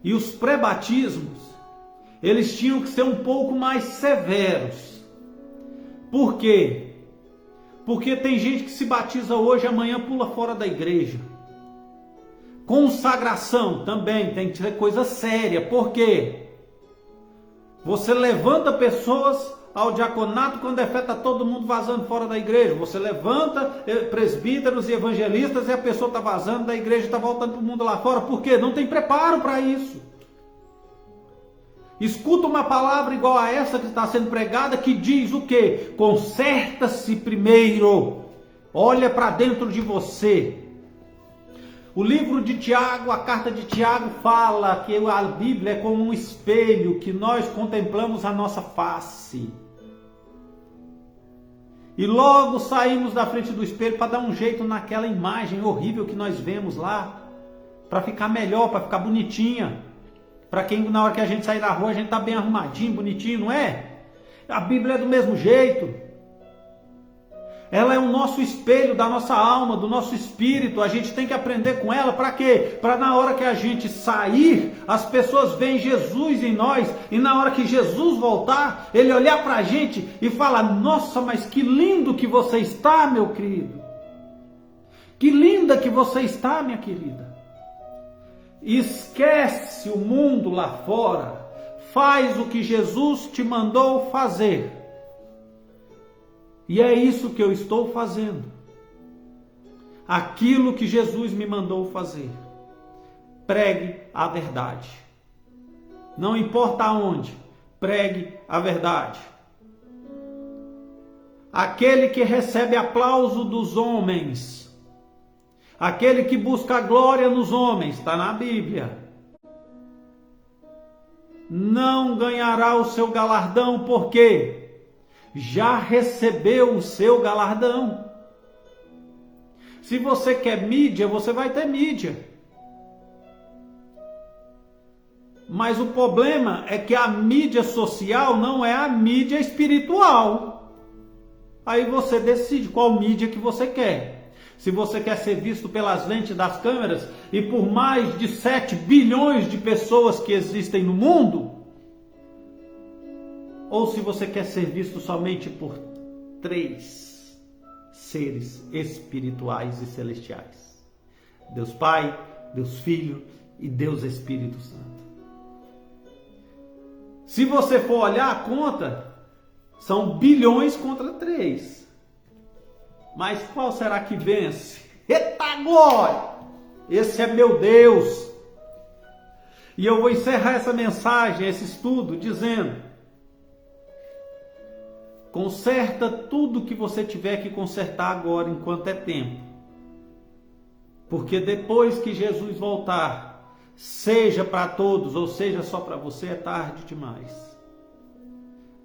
E os pré-batismos, eles tinham que ser um pouco mais severos. Por quê? Porque tem gente que se batiza hoje, amanhã pula fora da igreja. Consagração também tem que ser coisa séria. Por quê? Você levanta pessoas ao diaconato quando é fé, está todo mundo vazando fora da igreja. Você levanta presbíteros e evangelistas e a pessoa está vazando da igreja, está voltando para o mundo lá fora. Por quê? Não tem preparo para isso. Escuta uma palavra igual a essa que está sendo pregada, que diz o quê? Conserta-se primeiro. Olha para dentro de você. O livro de Tiago, a carta de Tiago fala que a Bíblia é como um espelho que nós contemplamos a nossa face. E logo saímos da frente do espelho para dar um jeito naquela imagem horrível que nós vemos lá, para ficar melhor, para ficar bonitinha, Para quem na hora que a gente sair da rua, a gente está bem arrumadinho, bonitinho, não é? A Bíblia é do mesmo jeito. Ela é o nosso espelho da nossa alma, do nosso espírito. A gente tem que aprender com ela. Para quê? Para na hora que a gente sair, as pessoas veem Jesus em nós. E na hora que Jesus voltar, ele olhar para a gente e falar: nossa, mas que lindo que você está, meu querido. Que linda que você está, minha querida. Esquece o mundo lá fora. Faz o que Jesus te mandou fazer. E é isso que eu estou fazendo. Aquilo que Jesus me mandou fazer. Pregue a verdade. Não importa aonde, pregue a verdade. Aquele que recebe aplauso dos homens, aquele que busca a glória nos homens, está na Bíblia, não ganhará o seu galardão, porque já recebeu o seu galardão. Se você quer mídia, você vai ter mídia. Mas o problema é que a mídia social não é a mídia espiritual. Aí você decide qual mídia que você quer. Se você quer ser visto pelas lentes das câmeras e por mais de 7 bilhões de pessoas que existem no mundo, ou se você quer ser visto somente por 3 seres espirituais e celestiais: Deus Pai, Deus Filho e Deus Espírito Santo. Se você for olhar a conta, são bilhões contra 3. Mas qual será que vence? Eita glória! Esse é meu Deus! E eu vou encerrar essa mensagem, esse estudo, dizendo: conserta tudo que você tiver que consertar agora, enquanto é tempo. Porque depois que Jesus voltar, seja para todos ou seja só para você, é tarde demais.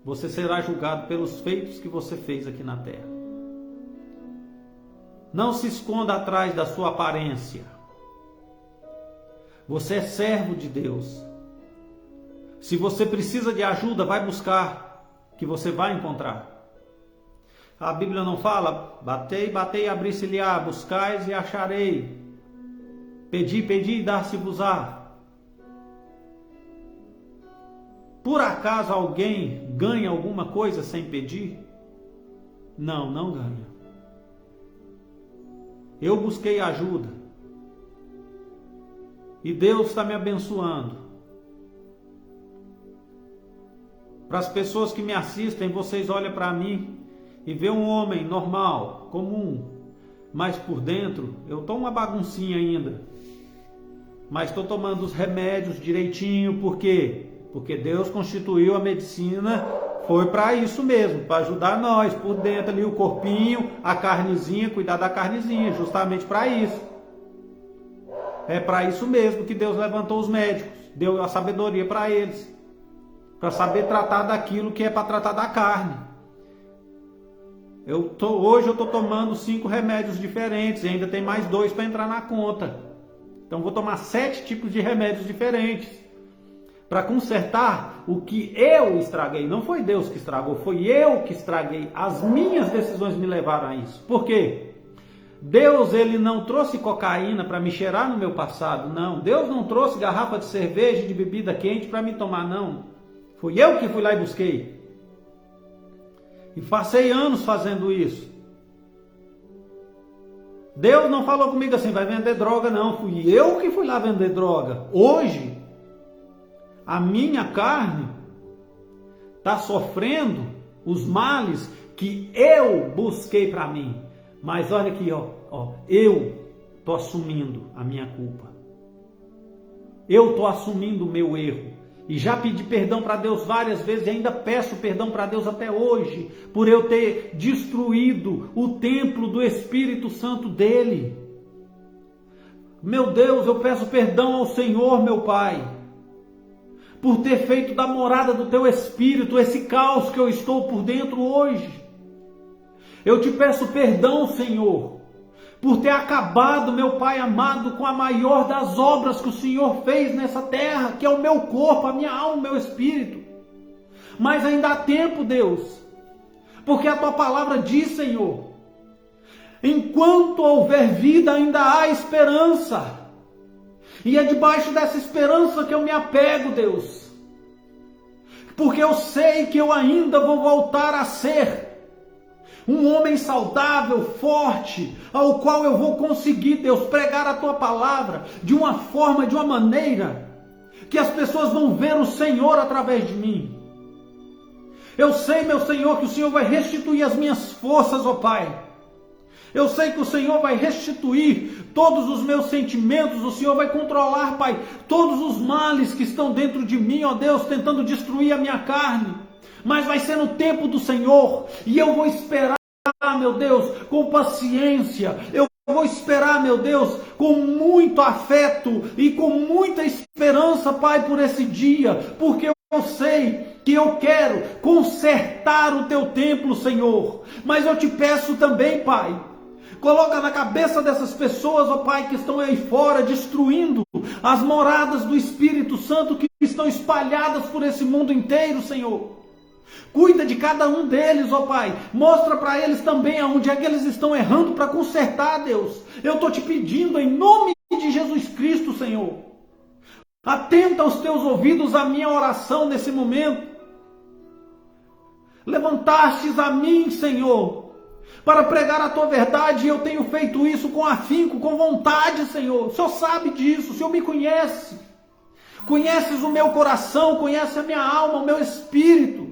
Você será julgado pelos feitos que você fez aqui na terra. Não se esconda atrás da sua aparência. Você é servo de Deus. Se você precisa de ajuda, vai buscar, que você vai encontrar. A Bíblia não fala: batei, batei, abri-se-lhe-á, buscais e acharei. Pedi, pedi e dar-se-vos-á. Por acaso alguém ganha alguma coisa sem pedir? Não, não ganha. Eu busquei ajuda. E Deus está me abençoando. Para as pessoas que me assistem, vocês olham para mim e vê um homem normal, comum, mas por dentro eu estou uma baguncinha ainda. Mas estou tomando os remédios direitinho, por quê? Porque Deus constituiu a medicina, foi para isso mesmo, para ajudar nós, por dentro ali o corpinho, a carnezinha, cuidar da carnezinha, justamente para isso. É para isso mesmo que Deus levantou os médicos, deu a sabedoria para eles, para saber tratar daquilo que é para tratar da carne. Hoje eu estou tomando 5 remédios diferentes, e ainda tem mais 2 para entrar na conta. Então vou tomar 7 tipos de remédios diferentes, para consertar o que eu estraguei. Não foi Deus que estragou, foi eu que estraguei. As minhas decisões me levaram a isso. Por quê? Deus, ele não trouxe cocaína para me cheirar no meu passado, não. Deus não trouxe garrafa de cerveja, de bebida quente para me tomar, não. Fui eu que fui lá e busquei. E passei anos fazendo isso. Deus não falou comigo assim: vai vender droga, não. Fui eu que fui lá vender droga. Hoje, a minha carne está sofrendo os males que eu busquei para mim. Mas olha aqui, eu estou assumindo a minha culpa. Eu estou assumindo o meu erro. E já pedi perdão para Deus várias vezes e ainda peço perdão para Deus até hoje, por eu ter destruído o templo do Espírito Santo dele. Meu Deus, eu peço perdão ao Senhor, meu Pai, por ter feito da morada do teu Espírito esse caos que eu estou por dentro hoje. Eu te peço perdão, Senhor, por ter acabado, meu Pai amado, com a maior das obras que o Senhor fez nessa terra, que é o meu corpo, a minha alma, o meu espírito. Mas ainda há tempo, Deus, porque a Tua palavra diz, Senhor, enquanto houver vida, ainda há esperança. E é debaixo dessa esperança que eu me apego, Deus, porque eu sei que eu ainda vou voltar a ser um homem saudável, forte, ao qual eu vou conseguir, Deus, pregar a Tua palavra de uma forma, de uma maneira, que as pessoas vão ver o Senhor através de mim. Eu sei, meu Senhor, que o Senhor vai restituir as minhas forças, ó Pai. Eu sei que o Senhor vai restituir todos os meus sentimentos, o Senhor vai controlar, Pai, todos os males que estão dentro de mim, ó Deus, tentando destruir a minha carne. Mas vai ser no tempo do Senhor, e eu vou esperar, meu Deus, com paciência. Eu vou esperar, meu Deus, com muito afeto e com muita esperança, Pai, por esse dia, porque eu sei que eu quero consertar o Teu templo, Senhor. Mas eu te peço também, Pai, coloca na cabeça dessas pessoas, ó Pai, que estão aí fora destruindo as moradas do Espírito Santo que estão espalhadas por esse mundo inteiro, Senhor. Cuida de cada um deles, ó Pai. Mostra para eles também aonde é que eles estão errando para consertar, Deus. Eu estou te pedindo em nome de Jesus Cristo, Senhor. Atenta aos teus ouvidos a minha oração nesse momento. Levantastes a mim, Senhor, para pregar a Tua verdade, e eu tenho feito isso com afinco, com vontade, Senhor. O Senhor sabe disso, o Senhor me conhece. Conheces o meu coração, conhece a minha alma, o meu espírito.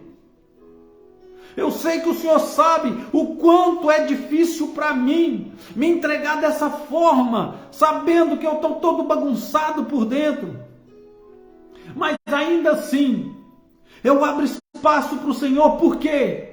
Eu sei que o Senhor sabe o quanto é difícil para mim me entregar dessa forma, sabendo que eu estou todo bagunçado por dentro. Mas ainda assim, eu abro espaço para o Senhor, por quê?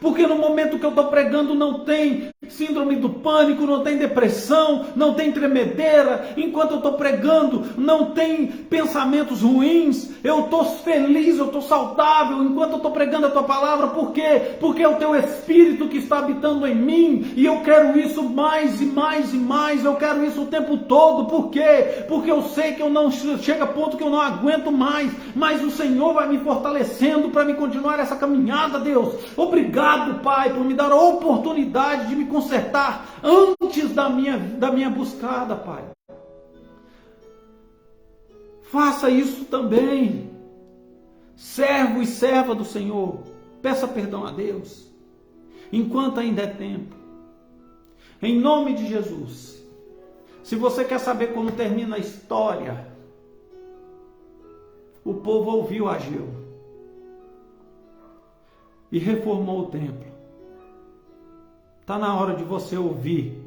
Porque no momento que eu estou pregando não tem síndrome do pânico, não tem depressão, não tem tremedeira. Enquanto eu estou pregando não tem pensamentos ruins. Eu estou feliz, eu estou saudável enquanto eu estou pregando a Tua palavra. Por quê? Porque é o Teu Espírito que está habitando em mim. E eu quero isso mais e mais e mais. Eu quero isso o tempo todo. Por quê? Porque eu sei que eu não chega a ponto que eu não aguento mais. Mas o Senhor vai me fortalecendo para me continuar essa caminhada, Deus. Obrigado, Pai, por me dar a oportunidade de me consertar antes da minha buscada, Pai. Faça isso também. Servo e serva do Senhor, peça perdão a Deus, enquanto ainda é tempo. Em nome de Jesus. Se você quer saber como termina a história, o povo ouviu Ageu e reformou o templo. Está na hora de você ouvir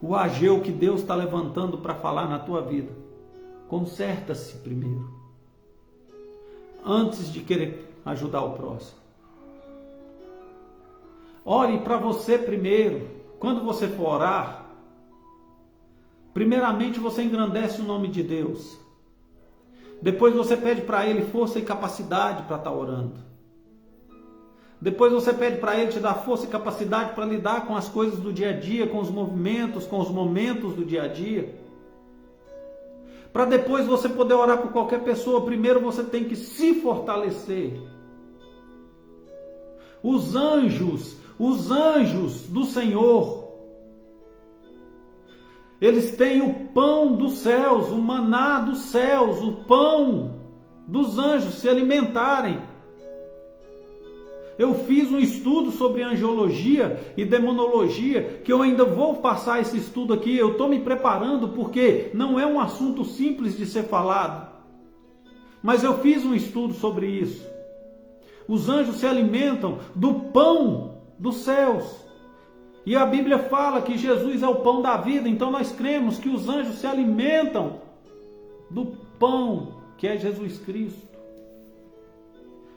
o Ageu que Deus está levantando para falar na tua vida. Conserta-se primeiro, antes de querer ajudar o próximo. Ore para você primeiro. Quando você for orar, primeiramente você engrandece o nome de Deus. Depois você pede para Ele força e capacidade para estar orando. Depois você pede para Ele te dar força e capacidade para lidar com as coisas do dia a dia, com os movimentos, com os momentos do dia a dia. Para depois você poder orar por qualquer pessoa, primeiro você tem que se fortalecer. Os anjos do Senhor, eles têm o pão dos céus, o maná dos céus, o pão dos anjos se alimentarem. Eu fiz um estudo sobre angiologia e demonologia, que eu ainda vou passar esse estudo aqui. Eu estou me preparando porque não é um assunto simples de ser falado. Mas eu fiz um estudo sobre isso. Os anjos se alimentam do pão dos céus. E a Bíblia fala que Jesus é o pão da vida. Então nós cremos que os anjos se alimentam do pão que é Jesus Cristo.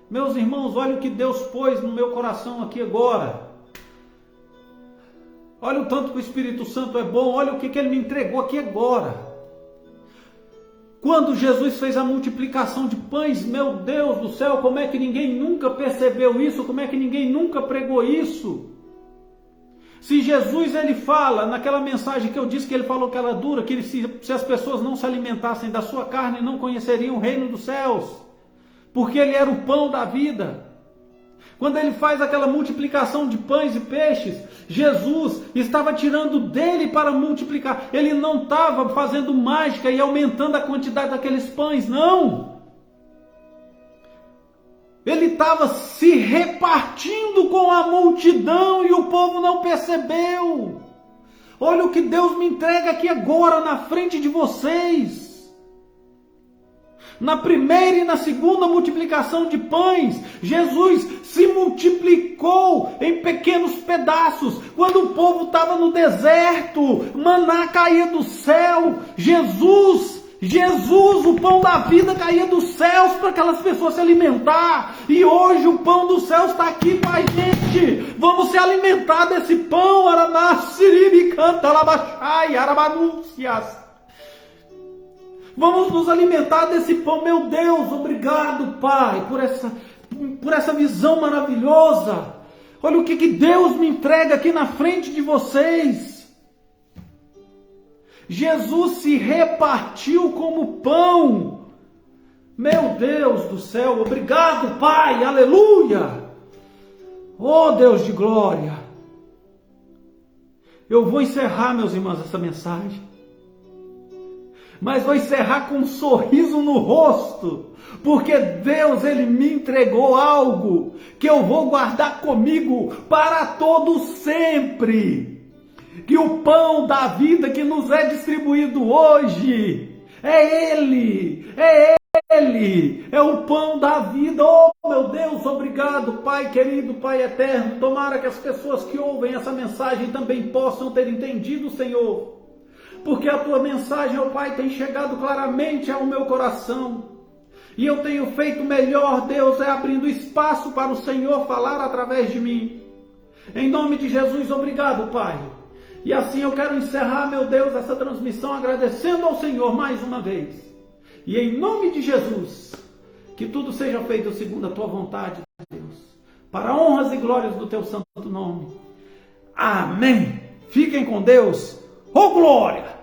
Meus irmãos, olha o que Deus pôs no meu coração aqui agora. Olha o tanto que o Espírito Santo é bom. Olha o que Ele me entregou aqui agora. Quando Jesus fez a multiplicação de pães, meu Deus do céu, como é que ninguém nunca percebeu isso? Como é que ninguém nunca pregou isso? Se Jesus ele fala, naquela mensagem que eu disse que ele falou que ela é dura, que se as pessoas não se alimentassem da sua carne, não conheceriam o reino dos céus, porque ele era o pão da vida. Quando ele faz aquela multiplicação de pães e peixes, Jesus estava tirando dele para multiplicar. Ele não estava fazendo mágica e aumentando a quantidade daqueles pães, não. Ele estava se repartindo com a multidão e o povo não percebeu. Olha o que Deus me entrega aqui agora na frente de vocês. Na primeira e na segunda multiplicação de pães, Jesus se multiplicou em pequenos pedaços. Quando o povo estava no deserto, maná caía do céu. Jesus, o pão da vida, caía dos céus para aquelas pessoas se alimentar. E hoje o pão dos céus está aqui com a gente. Vamos se alimentar desse pão. Arabassiribi canta labachai, arabanúncias. Vamos nos alimentar desse pão. Meu Deus, obrigado, Pai, por essa visão maravilhosa. Olha o que Deus me entrega aqui na frente de vocês. Jesus se repartiu como pão. Meu Deus do céu, obrigado, Pai, aleluia. Oh, Deus de glória. Eu vou encerrar, meus irmãos, essa mensagem. Mas vou encerrar com um sorriso no rosto, porque Deus, Ele me entregou algo que eu vou guardar comigo para todo sempre. Que o pão da vida que nos é distribuído hoje, é Ele, é o pão da vida. Oh meu Deus, obrigado, Pai querido, Pai eterno. Tomara que as pessoas que ouvem essa mensagem também possam ter entendido, Senhor. Porque a tua mensagem, ó Pai, tem chegado claramente ao meu coração. E eu tenho feito melhor, Deus, abrindo espaço para o Senhor falar através de mim. Em nome de Jesus, obrigado, Pai. E assim eu quero encerrar, meu Deus, essa transmissão agradecendo ao Senhor mais uma vez. E em nome de Jesus, que tudo seja feito segundo a tua vontade, Deus. Para honras e glórias do teu santo nome. Amém. Fiquem com Deus. Oh glória!